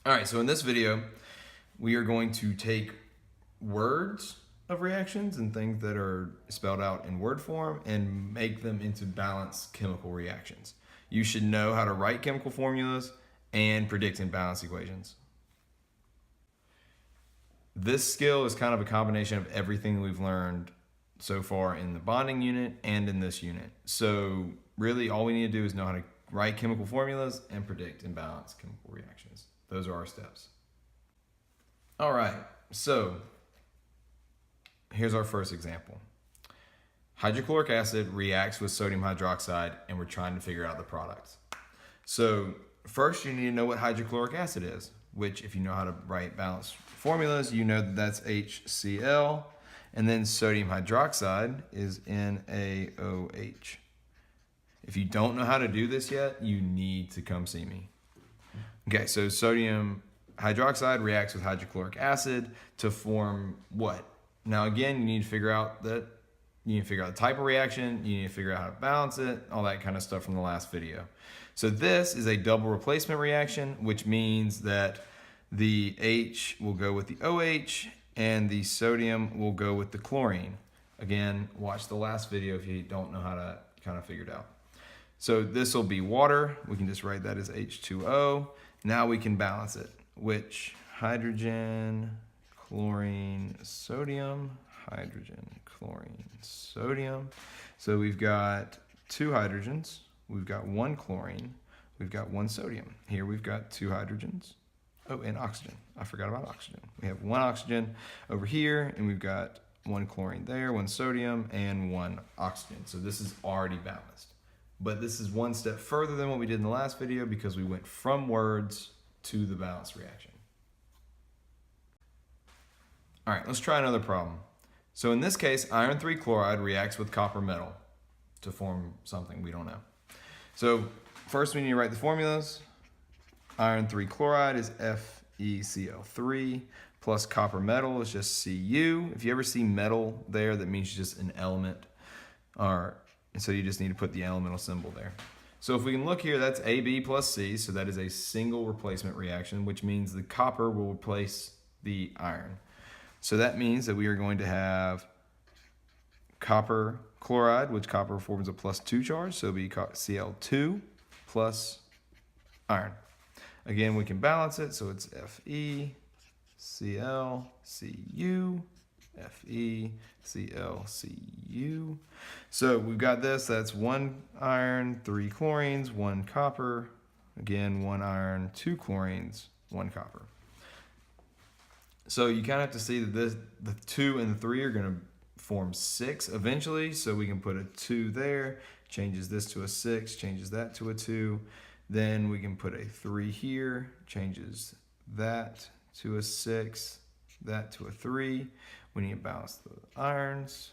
All right, so in this video, we are going to take words of reactions and things that are spelled out in word form and make them into balanced chemical reactions. You should know how to write chemical formulas and predict imbalance equations. This skill is kind of a combination of everything we've learned so far in the bonding unit and in this unit. So really all we need to do is know how to write chemical formulas and predict imbalanced chemical reactions. Those are our steps. All right, so here's our first example. Hydrochloric acid reacts with sodium hydroxide and we're trying to figure out the products. So first you need to know what hydrochloric acid is, which if you know how to write balanced formulas, you know that that's HCl, and then sodium hydroxide is NaOH. If you don't know how to do this yet, you need to come see me. Okay, so sodium hydroxide reacts with hydrochloric acid to form what? Now again, you need to figure out the type of reaction, you need to figure out how to balance it, all that kind of stuff from the last video. So this is a double replacement reaction, which means that the H will go with the OH and the sodium will go with the chlorine. Again, watch the last video if you don't know how to kind of figure it out. So this will be water. We can just write that as H2O. Now we can balance it, which hydrogen, chlorine, sodium, hydrogen, chlorine, sodium. So we've got two hydrogens, we've got one chlorine, we've got one sodium. Here we've got two hydrogens. Oh, and oxygen. I forgot about oxygen. We have one oxygen over here, and we've got one chlorine there, one sodium, and one oxygen. So this is already balanced. But this is one step further than what we did in the last video because we went from words to the balanced reaction. All right, let's try another problem. So in this case, iron 3 chloride reacts with copper metal to form something we don't know. So first we need to write the formulas. Iron 3 chloride is FeCl3 plus copper metal is just Cu. If you ever see metal there, that means just an element. And so you just need to put the elemental symbol there. So if we can look here, that's AB plus C, so that is a single replacement reaction, which means the copper will replace the iron. So that means that we are going to have copper chloride, which copper forms a +2 charge, so it'll be Cl2 plus iron. Again, we can balance it, so it's FeCl, Cu, FeCl, Cu. So we've got this, that's one iron, 3 chlorines, 1 copper. Again, 1 iron, 2 chlorines, 1 copper. So you kind of have to see that the 2 and the 3 are going to form 6 eventually. So we can put a 2 there, changes this to a 6, changes that to a 2. Then we can put a 3 here, changes that to a 6, that to a 3. We need to balance the irons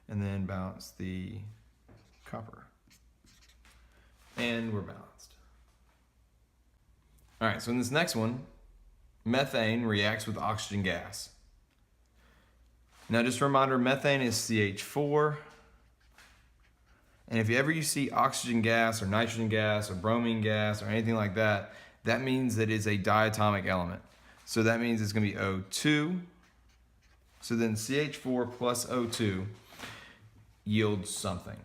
and then balance the copper. And we're balanced. All right, so in this next one, methane reacts with oxygen gas. Now just a reminder, methane is CH4. And if ever you see oxygen gas or nitrogen gas or bromine gas or anything like that, that means that it's a diatomic element. So that means it's going to be O2. So then CH4 plus O2 yields something.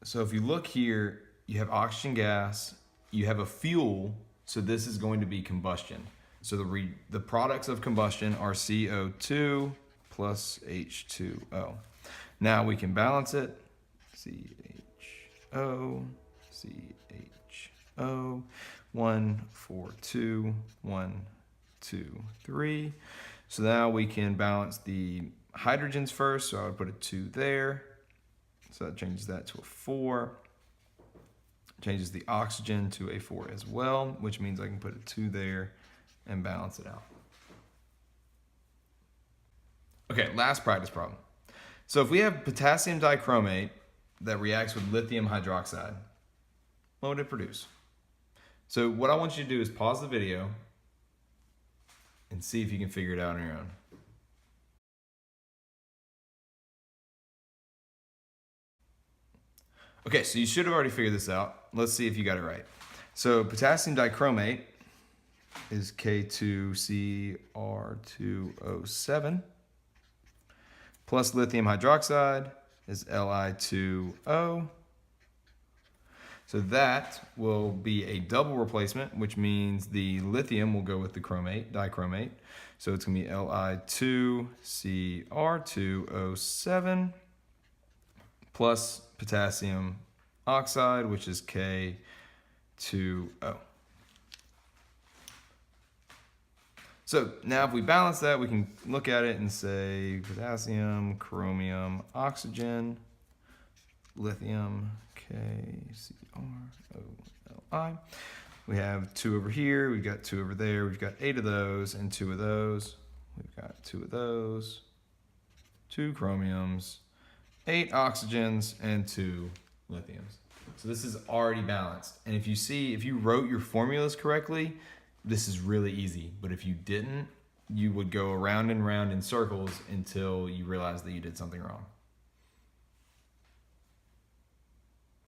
So if you look here, you have oxygen gas, you have a fuel, so this is going to be combustion. So the products of combustion are CO2 plus H2O. Now we can balance it. CHO, CHO, 1, 4, 2, 1, 2, 3. So now we can balance the hydrogens first, so I would put a 2 there. So that changes that to a 4. Changes the oxygen to a 4 as well, which means I can put a 2 there and balance it out. Okay, last practice problem. So if we have potassium dichromate that reacts with lithium hydroxide, what would it produce? So what I want you to do is pause the video and see if you can figure it out on your own. Okay, so you should have already figured this out. Let's see if you got it right. So potassium dichromate is K2Cr2O7 plus lithium hydroxide is Li2O. So that will be a double replacement, which means the lithium will go with the chromate, dichromate. So it's going to be Li2Cr2O7 plus potassium oxide, which is K2O. So now if we balance that, we can look at it and say potassium, chromium, oxygen, lithium, KCrOLi. We have 2 over here, we've got 2 over there, we've got 8 of those and 2 of those. We've got 2 of those, 2 chromiums, 8 oxygens, and 2 lithiums. So this is already balanced. And if you wrote your formulas correctly, this is really easy. But if you didn't, you would go around and round in circles until you realize that you did something wrong.